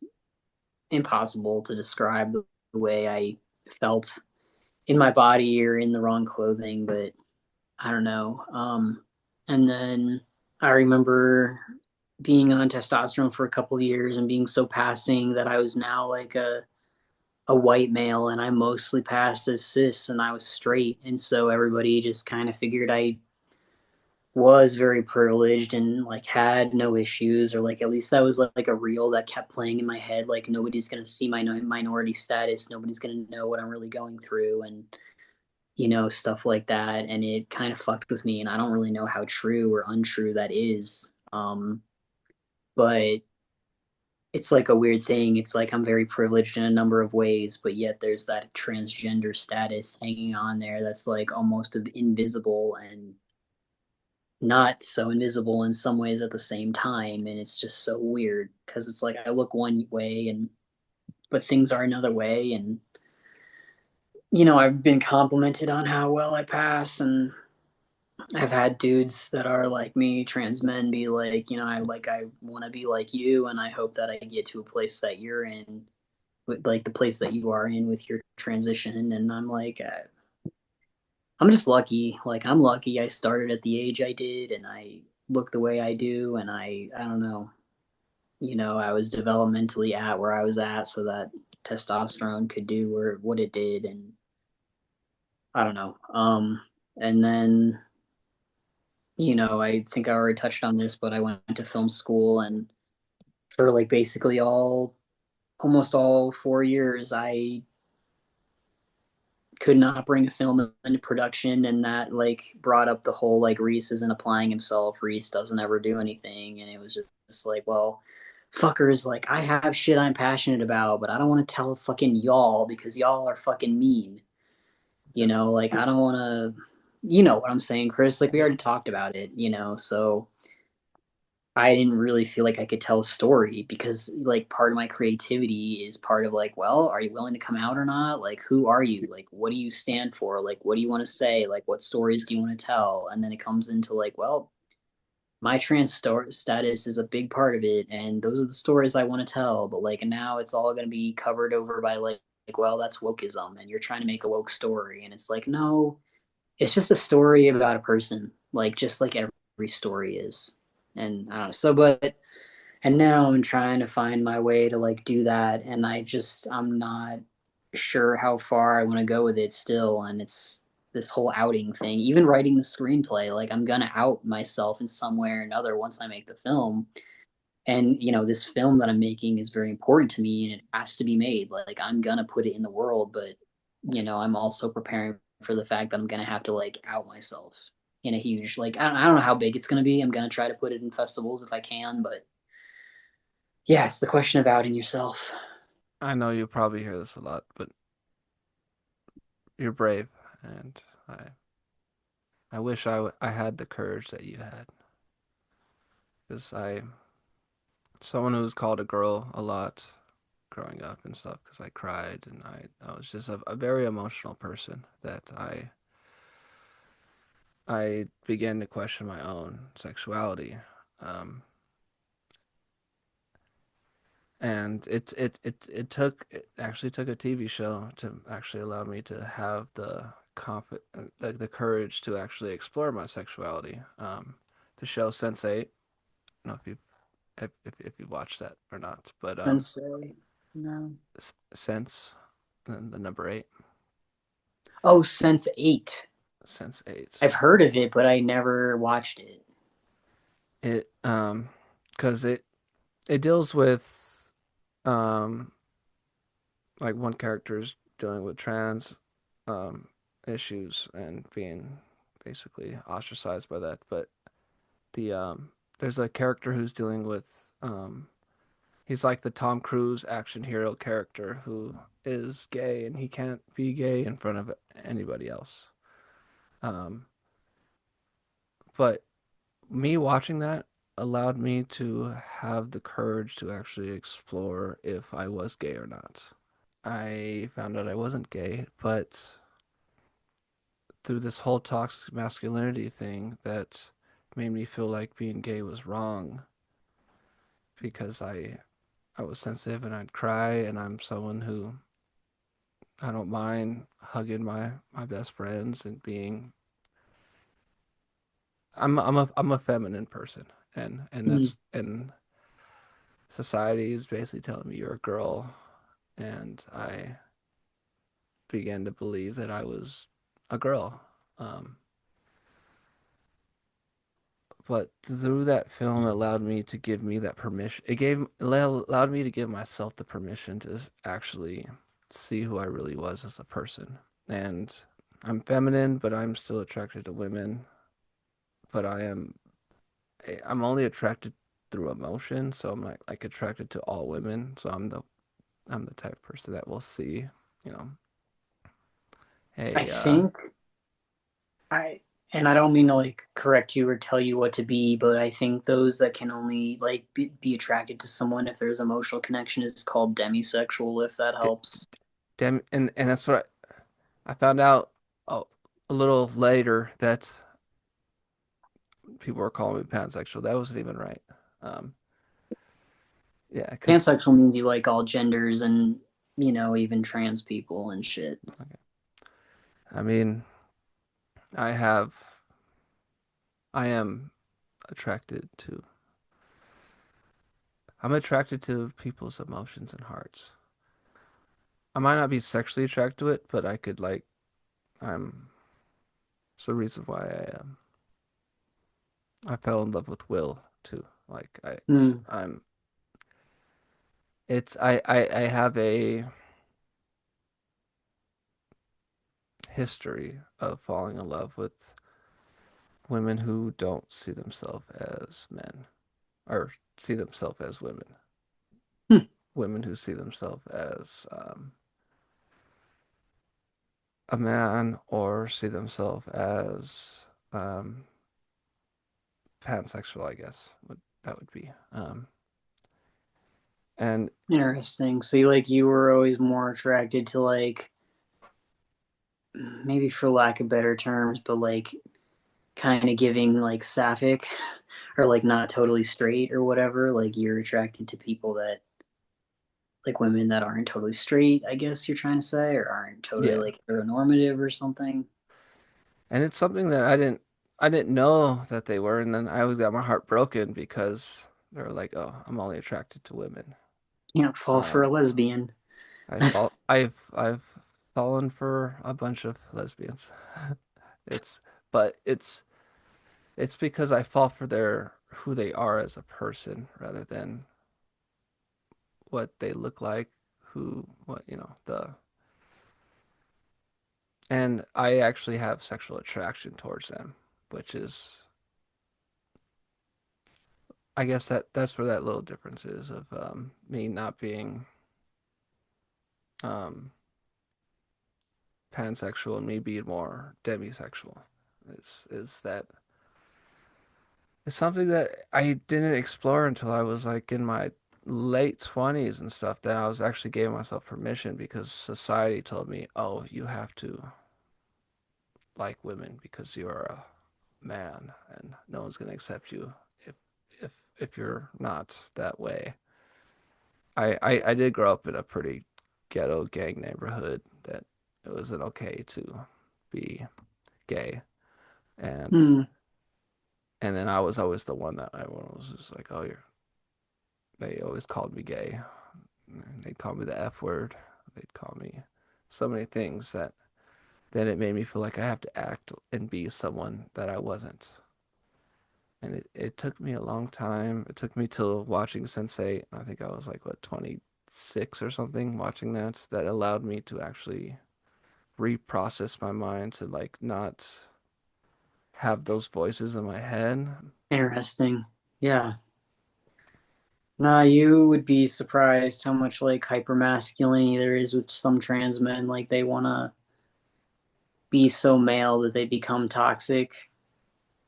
impossible to describe the way I felt in my body or in the wrong clothing, but I don't know. And then I remember being on testosterone for a couple of years and being so passing that I was now like a white male, and I mostly passed as cis and I was straight. And so everybody just kind of figured I was very privileged and like had no issues, or like at least that was like a reel that kept playing in my head, like nobody's going to see my minority status, nobody's going to know what I'm really going through, and you know stuff like that. And it kind of fucked with me, and I don't really know how true or untrue that is. But it's like a weird thing. It's like I'm very privileged in a number of ways, but yet there's that transgender status hanging on there that's like almost invisible and not so invisible in some ways at the same time. And it's just so weird because it's like I look one way and but things are another way. And I've been complimented on how well I pass, and I've had dudes that are like me, trans men, be like, I want to be like you, and I hope that I get to a place that you're in, with like the place that you are in with your transition. And I'm like, I'm just lucky. Like I'm lucky I started at the age I did, and I look the way I do, and I don't know. I was developmentally at where I was at, so that testosterone could do or what it did, and I don't know. And then I think I already touched on this, but I went to film school, and for like basically almost all 4 years, I could not bring a film into production, and that like brought up the whole like Reese isn't applying himself. Reese doesn't ever do anything, and it was just like, well, fuckers, like I have shit I'm passionate about, but I don't want to tell fucking y'all because y'all are fucking mean. Like I don't want to. You know what I'm saying, Chris? Like we Yeah, already talked about it. So I didn't really feel like I could tell a story because like part of my creativity is part of like, well, are you willing to come out or not? Like, who are you? Like, what do you stand for? Like, what do you want to say? Like, what stories do you want to tell? And then it comes into like, well, my status is a big part of it, and those are the stories I want to tell. But like now, it's all going to be covered over by well, that's wokeism, and you're trying to make a woke story, and it's like, no, it's just a story about a person, like just like every story is. And I don't know. And now I'm trying to find my way to like do that, and I'm not sure how far I want to go with it still. And it's this whole outing thing. Even writing the screenplay, like I'm gonna out myself in some way or another once I make the film. And this film that I'm making is very important to me, and it has to be made. Like I'm gonna put it in the world, but I'm also preparing for the fact that I'm gonna have to like out myself in a huge like I don't know how big it's gonna be. I'm gonna try to put it in festivals if I can, but yeah, it's the question of outing yourself. I know you probably hear this a lot, but you're brave, and I wish I had the courage that you had, because someone who was called a girl a lot growing up and stuff, because I cried and I was just a very emotional person that I began to question my own sexuality. Um, and it actually took a TV show to actually allow me to have the courage to actually explore my sexuality. The show Sense8. I don't know if you watched that or not, but Sensei. No. Sense, the number eight, Oh, Sense8. I've Sense8. heard of it, but I never watched it. It because it deals with um like one character is dealing with trans um issues and being basically ostracized by that, but there's a character who's dealing with he's like the Tom Cruise action hero character who is gay and he can't be gay in front of anybody else. Um, but me watching that allowed me to have the courage to actually explore if I was gay or not. I found out I wasn't gay, but through this whole toxic masculinity thing that made me feel like being gay was wrong because I was sensitive and I'd cry and I'm someone who I don't mind hugging my best friends and being I'm a feminine person and Mm. that's and society is basically telling me you're a girl and I began to believe that I was a girl. Um, but through that film, it allowed me to give me that permission. Allowed me to give myself the permission to actually see who I really was as a person. And I'm feminine, but I'm still attracted to women. But I'm only attracted through emotion, so I'm like attracted to all women. So I'm the type of person that will see, you know, I hey, think I and I don't mean to like correct you or tell you what to be, but I think those that can only like be attracted to someone if there's emotional connection is called demisexual, if that d helps. damn, and that's what I found out oh, a little later that people were calling me pansexual. That wasn't even right. Um, yeah, because Pansexual means you like all genders and, even trans people and shit. I mean, I have, I am attracted to, I'm attracted to people's emotions and hearts. I might not be sexually attracted to it, but I could like, I'm, it's the reason why I fell in love with Will too. Like Hmm. I'm, I have a history of falling in love with women who don't see themselves as men or see themselves as women. Hmm. Women who see themselves as a man or see themselves as pansexual, I guess that would be. And Interesting. So you were always more attracted to maybe for lack of better terms, but kind of giving sapphic or not totally straight or whatever. Like you're attracted to people that women that aren't totally straight, I guess you're trying to say, or aren't totally yeah, heteronormative or something. and it's something that I didn't know that they were, and then I always got my heart broken because they were like, "Oh, I'm only attracted to women." You can't fall for a Um, lesbian. I've fallen for a bunch of lesbians. It's but it's because I fall for their who they are as a person rather than what they look like, who what the and I actually have sexual attraction towards them, which is I guess that's where that little difference is of me not being um pansexual and me being more demisexual. Is that it's something that I didn't explore until I was like in my late 20s and stuff. That I was actually giving myself permission because society told me, "Oh, you have to like women because you're a man and no one's going to accept you if if you're not that way." I did grow up in a pretty ghetto gang neighborhood that it wasn't okay to be gay and Hmm. and then I was always the one that everyone was just like, "Oh, you're." They always called me gay. They'd call me the F word. They'd call me so many things that then it made me feel like I have to act and be someone that I wasn't. And it took me a long time. It took me till watching Sense8. I think I was like, what, 26 or something watching that. That allowed me to actually reprocess my mind to like not have those voices in my head. Interesting. Yeah. Nah, you would be surprised how much hypermasculinity there is with some trans men. Like they wanna be so male that they become toxic,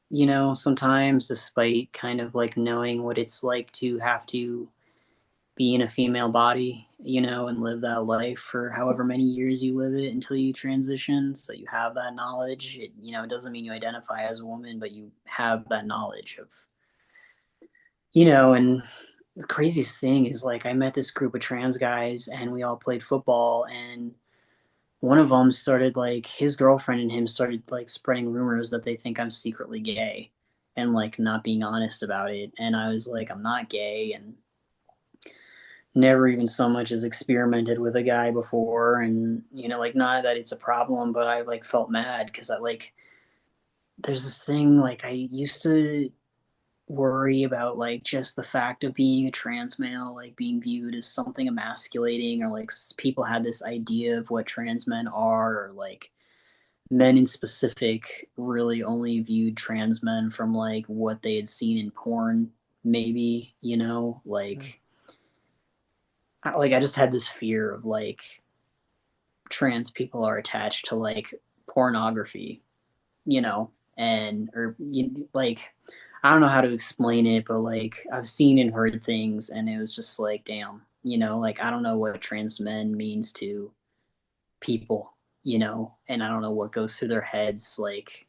sometimes despite kind of knowing what it's like to have to be in a female body, and live that life for however many years you live it until you transition. So you have that knowledge. It doesn't mean you identify as a woman, but you have that knowledge of, and the craziest thing is I met this group of trans guys and we all played football, and one of them started his girlfriend and him started spreading rumors that they think I'm secretly gay and not being honest about it. And I was like, I'm not gay, and never even so much as experimented with a guy before. And not that it's a problem, but I felt mad because I there's this thing I used to worry about just the fact of being a trans male being viewed as something emasculating, or people had this idea of what trans men are, or men in specific really only viewed trans men from what they had seen in porn, maybe, I just had this fear of trans people are attached to pornography, and or I don't know how to explain it, but I've seen and heard things, and it was just damn, I don't know what trans men means to people. and I don't know what goes through their heads, like,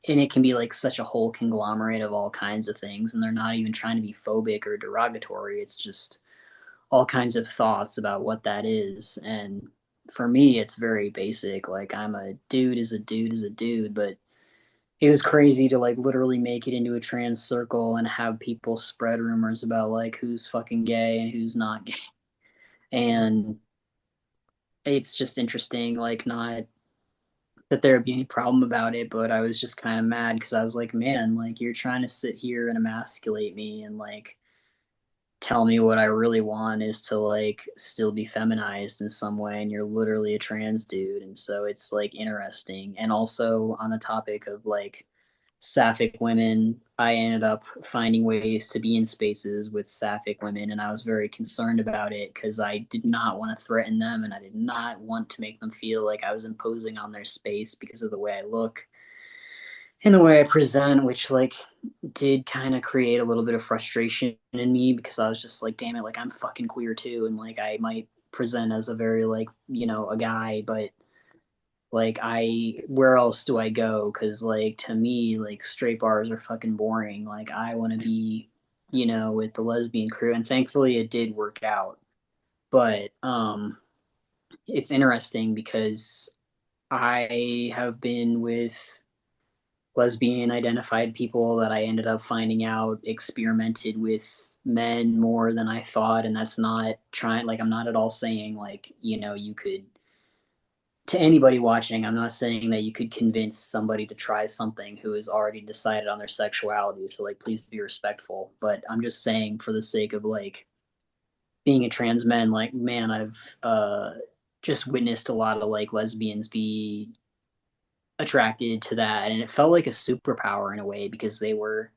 and it can be like such a whole conglomerate of all kinds of things, and they're not even trying to be phobic or derogatory. It's just all kinds of thoughts about what that is. And for me, it's very basic. Like, I'm a dude is a dude is a dude, but it was crazy to like literally make it into a trans circle and have people spread rumors about like who's fucking gay and who's not gay. And it's just interesting, like, not that there would be any problem about it, but I was just kind of mad because I was like, man, like, you're trying to sit here and emasculate me and like tell me what I really want is to like still be feminized in some way, and you're literally a trans dude. And so it's like interesting. And also on the topic of like sapphic women, I ended up finding ways to be in spaces with sapphic women, and I was very concerned about it because I did not want to threaten them, and I did not want to make them feel like I was imposing on their space because of the way I look and the way I present, which like did kind of create a little bit of frustration in me because I was just like, damn it, like, I'm fucking queer too, and like I might present as a very like, a guy, but like, where else do I go? Because like, to me, like, straight bars are fucking boring. Like, I want to be, with the lesbian crew, and thankfully it did work out. But it's interesting because I have been with lesbian identified people that I ended up finding out experimented with men more than I thought. And that's not trying, like, I'm not at all saying, like, you could, to anybody watching, I'm not saying that you could convince somebody to try something who has already decided on their sexuality. So, like, please be respectful. But I'm just saying, for the sake of, like, being a trans man, like, man, I've just witnessed a lot of, like, lesbians be attracted to that. And it felt like a superpower in a way because they were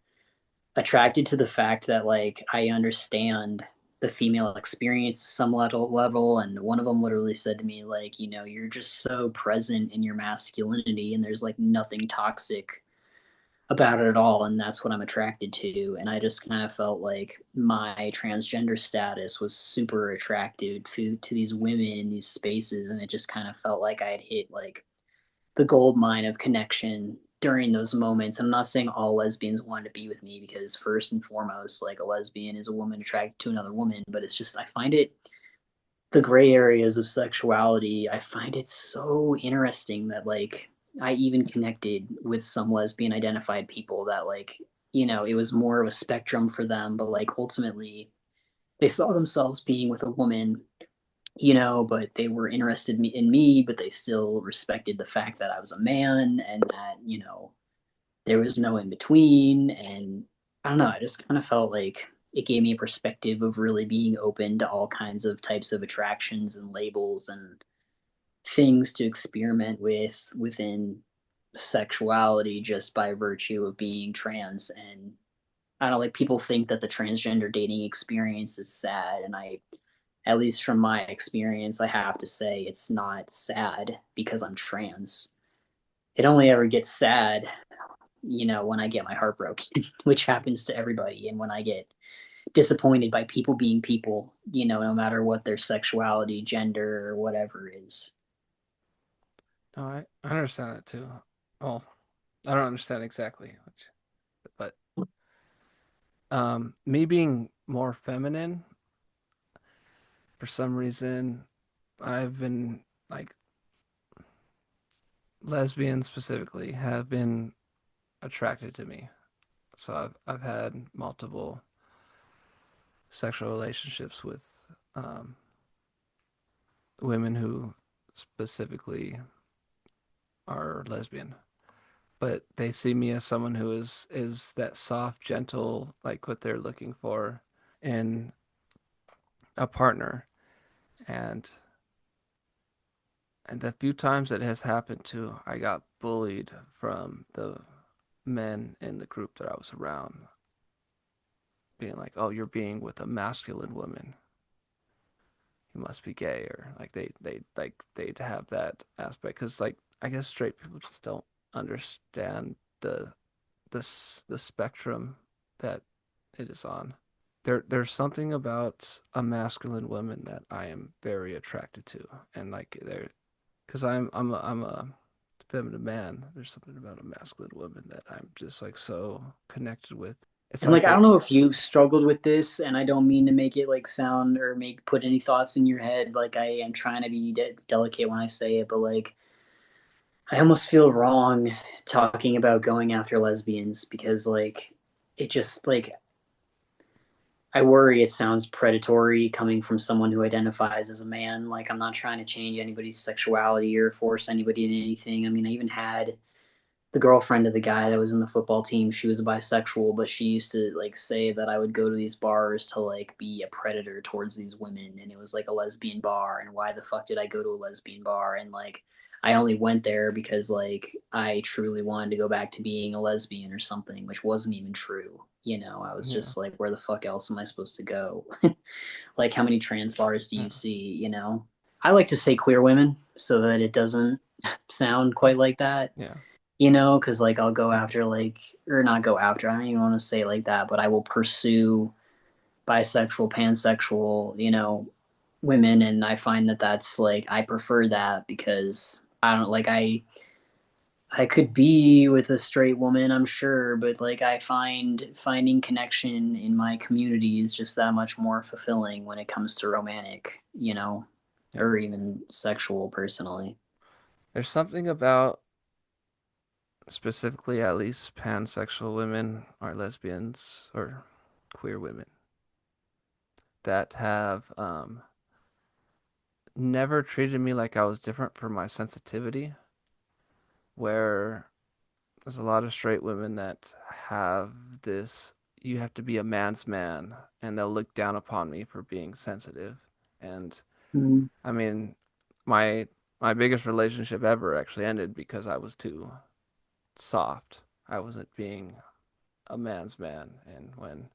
attracted to the fact that like I understand the female experience to some level, and one of them literally said to me like, you're just so present in your masculinity and there's like nothing toxic about it at all, and that's what I'm attracted to. And I just kind of felt like my transgender status was super attractive to these women in these spaces, and it just kind of felt like I had hit like the gold mine of connection during those moments. I'm not saying all lesbians wanted to be with me because first and foremost, like, a lesbian is a woman attracted to another woman, but it's just I find it the gray areas of sexuality. I find it so interesting that like I even connected with some lesbian identified people that like it was more of a spectrum for them, but like ultimately they saw themselves being with a woman, but they were interested in me, but they still respected the fact that I was a man and that, there was no in between. And I don't know, I just kind of felt like it gave me a perspective of really being open to all kinds of types of attractions and labels and things to experiment with within sexuality just by virtue of being trans. And I don't, like, people think that the transgender dating experience is sad, and at least from my experience, I have to say it's not sad because I'm trans. It only ever gets sad, when I get my heart broken, which happens to everybody, and when I get disappointed by people being people, no matter what their sexuality, gender, or whatever is. No, I understand that too. Well, I don't understand exactly, but me being more feminine for some reason, I've been like lesbians specifically have been attracted to me. So I've had multiple sexual relationships with women who specifically are lesbian, but they see me as someone who is that soft, gentle, like what they're looking for in a partner. And the few times it has happened too, I got bullied from the men in the group that I was around, being like, "Oh, you're being with a masculine woman. You must be gay," or like they'd have that aspect because like I guess straight people just don't understand the spectrum that it is on. There's something about a masculine woman that I am very attracted to, and like because I'm a feminine man. There's something about a masculine woman that I'm just like so connected with. It's And like like I they, don't know if you've struggled with this, and I don't mean to make it like sound or make put any thoughts in your head. Like I am trying to be delicate when I say it, but like I almost feel wrong talking about going after lesbians because like it just like I worry it sounds predatory coming from someone who identifies as a man. Like I'm not trying to change anybody's sexuality or force anybody into anything. I mean, I even had the girlfriend of the guy that was in the football team, she was a bisexual, but she used to like say that I would go to these bars to like be a predator towards these women, and it was like a lesbian bar. And why the fuck did I go to a lesbian bar? And like I only went there because like I truly wanted to go back to being a lesbian or something, which wasn't even true. I was yeah, just like, where the fuck else am I supposed to go? Like, how many trans bars do you yeah, see? I like to say queer women so that it doesn't sound quite like that, yeah, because like I'll go yeah, after or not go after. I don't even want to say it like that, but I will pursue bisexual, pansexual, women, and I find that that's like I prefer that because I don't like I could be with a straight woman, I'm sure, but like I find finding connection in my community is just that much more fulfilling when it comes to romantic, yeah. or even sexual personally. There's something about specifically at least pansexual women or lesbians or queer women that have never treated me like I was different for my sensitivity, where there's a lot of straight women that have this, you have to be a man's man, and they'll look down upon me for being sensitive. And Mm. I mean, my my biggest relationship ever actually ended because I was too soft. I wasn't being a man's man, and when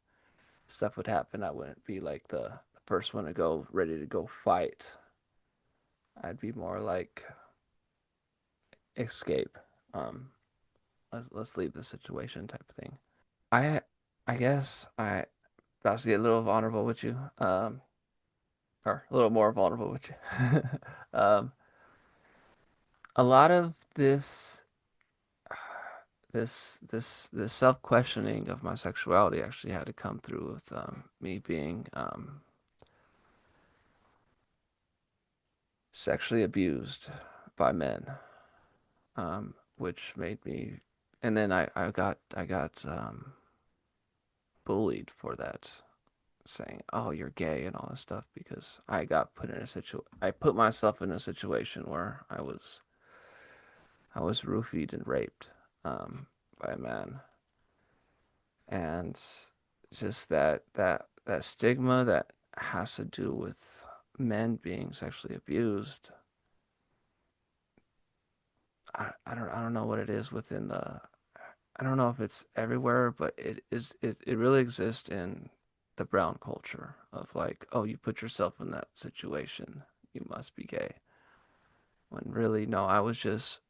stuff would happen, I wouldn't be like the first one to go ready to go fight. I'd be more like escape. Um, let's leave the situation type of thing. I I guess I about to get a little vulnerable with you, or a little more vulnerable with you. A lot of this self questioning of my sexuality actually had to come through with me being sexually abused by men, which made me, and then I got bullied for that, saying, "Oh, you're gay" and all this stuff because I put myself in a situation where I was roofied and raped by a man, and just that stigma that has to do with men being sexually abused. I don't know what it is within the. I don't know if it's everywhere, but it really exists in the brown culture of like, oh, you put yourself in that situation, you must be gay. When really, no, I was just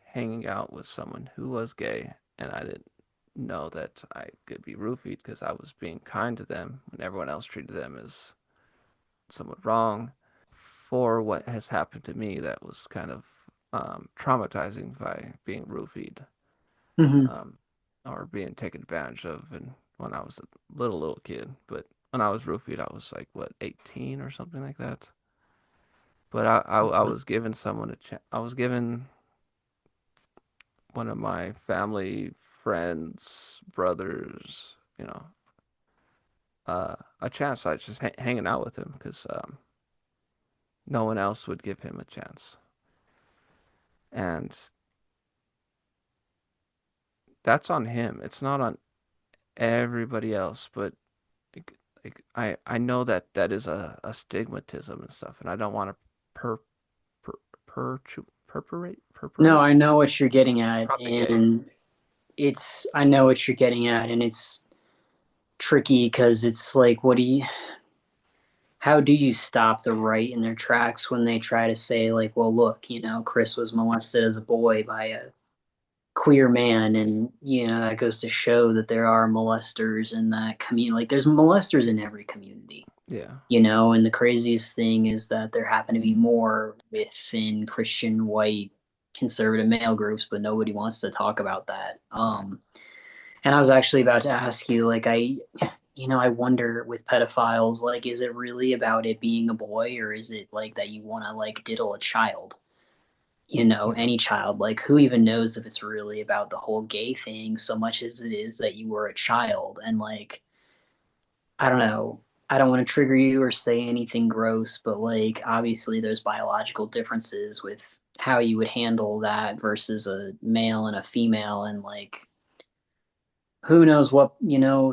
hanging out with someone who was gay, and I didn't know that I could be roofied because I was being kind to them when everyone else treated them as somewhat wrong for what has happened to me that was kind of traumatizing by being roofied, Mm-hmm. um, or being taken advantage of. And when I was a little kid, but when I was roofied, I was like what 18 or something like that. But I was given someone a chance. I was given one of my family friends, brothers, a chance. I just hanging out with him because no one else would give him a chance, and that's on him. It's not on everybody else, but I know that that is a stigmatism and stuff, and I don't want to per per No, perpetuate I know what you're getting at, propagate. and I know what you're getting at, and it's tricky because it's like, how do you stop the right in their tracks when they try to say, like, well, look, Chris was molested as a boy by a queer man, and, that goes to show that there are molesters in that community. Like, there's molesters in every community. Yeah. And the craziest thing is that there happen to be more within Christian white conservative male groups, but nobody wants to talk about that. Right. And I was actually about to ask you, like, I wonder with pedophiles, like, is it really about it being a boy, or is it like that you want to like diddle a child? Yeah. Any child. Like, who even knows if it's really about the whole gay thing so much as it is that you were a child? And like, I don't know. I don't want to trigger you or say anything gross, but like, obviously, there's biological differences with how you would handle that versus a male and a female, and like, who knows what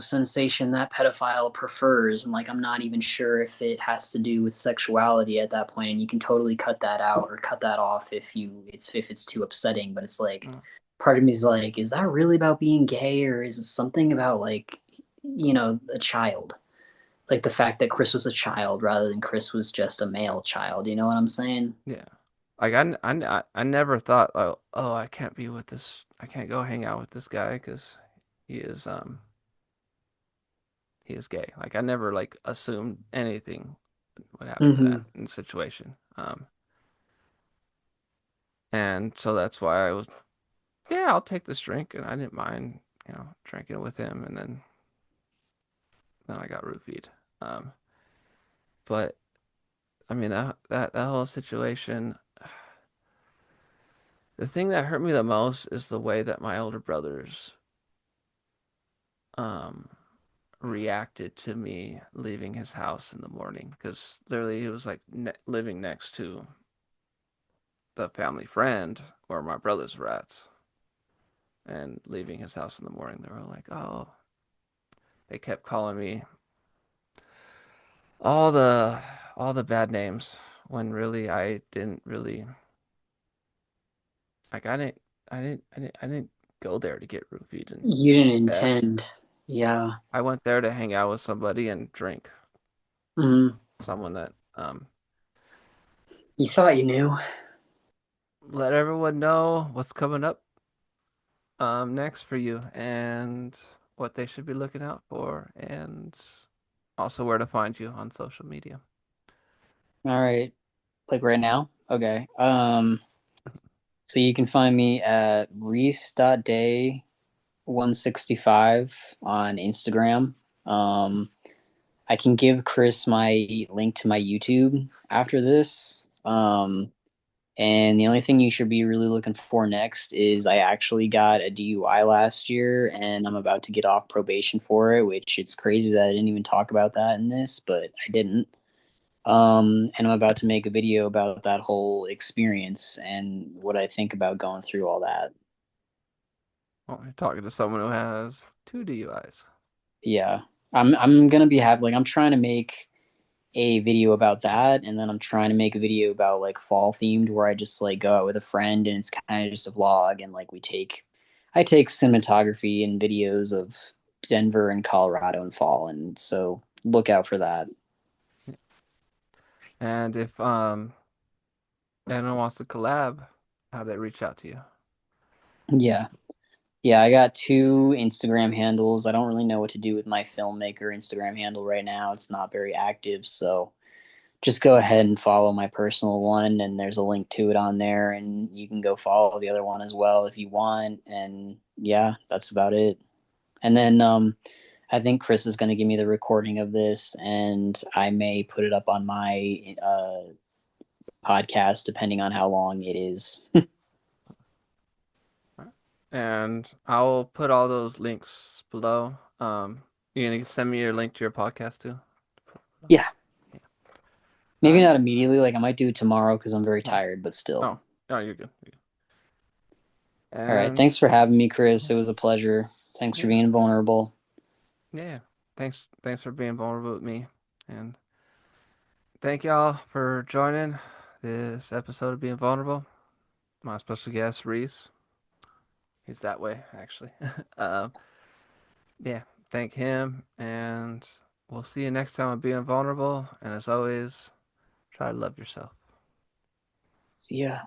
sensation that pedophile prefers. And like, I'm not even sure if it has to do with sexuality at that point, and you can totally cut that out or cut that off if it's too upsetting. But it's like, Mm, part of me is like, is that really about being gay, or is it something about like, a child, like the fact that Chris was a child rather than Chris was just a male child? You know what I'm saying? yeah. Like I never thought, oh, I can't be with this. I can't go hang out with this guy because he is he is gay. Like I never like assumed anything would happen in Mm-hmm. that situation. And so that's why I was, yeah, I'll take this drink, and I didn't mind, drinking with him, and then I got roofied. Um, but I mean that whole situation. The thing that hurt me the most is the way that my older brothers um reacted to me leaving his house in the morning because literally he was like living next to the family friend where my brothers were at, and leaving his house in the morning they were like, oh, they kept calling me all the all the bad names when really I didn't really like I didn't go there to get roofied and You didn't bet. intend. Yeah. I went there to hang out with somebody and drink. Mm. Someone that You thought you knew. let everyone know what's coming up next for you and what they should be looking out for, and also where to find you on social media. All right. Like right now? Okay. So you can find me at Reese.day165 on Instagram. I can give Chris my link to my YouTube after this. And the only thing you should be really looking for next is I actually got a DUI last year and I'm about to get off probation for it, which it's crazy that I didn't even talk about that in this, but I didn't. And I'm about to make a video about that whole experience and what I think about going through all that. Oh, you're talking to someone who has two DUIs. Yeah. I'm gonna be happy. Like, I'm trying to make a video about that, and then I'm trying to make a video about like fall themed where I just like go out with a friend and it's kind of just a vlog, and like I take cinematography and videos of Denver and Colorado in fall, and so look out for that. And if anyone wants to collab, how do they reach out to you? Yeah. Yeah, I got two Instagram handles. I don't really know what to do with my filmmaker Instagram handle right now. It's not very active, so just go ahead and follow my personal one, and there's a link to it on there, and you can go follow the other one as well if you want. And yeah, that's about it. And then I think Chris is going to give me the recording of this, and I may put it up on my podcast depending on how long it is. All right. And I'll put all those links below. You gonna send me your link to your podcast too? Yeah, Yeah. All maybe right. not immediately. Like, I might do it tomorrow because I'm very Oh, tired, but still. oh, oh, you're good. You're good. All right. And Thanks for having me, Chris. It was a pleasure. Thanks for yeah, being vulnerable. yeah. Thanks for being vulnerable with me. And thank y'all for joining this episode of Being Vulnerable. My special guest, Reese. He's that way, actually. um, yeah, thank him, and we'll see you next time on Being Vulnerable. And as always, try to love yourself. See ya.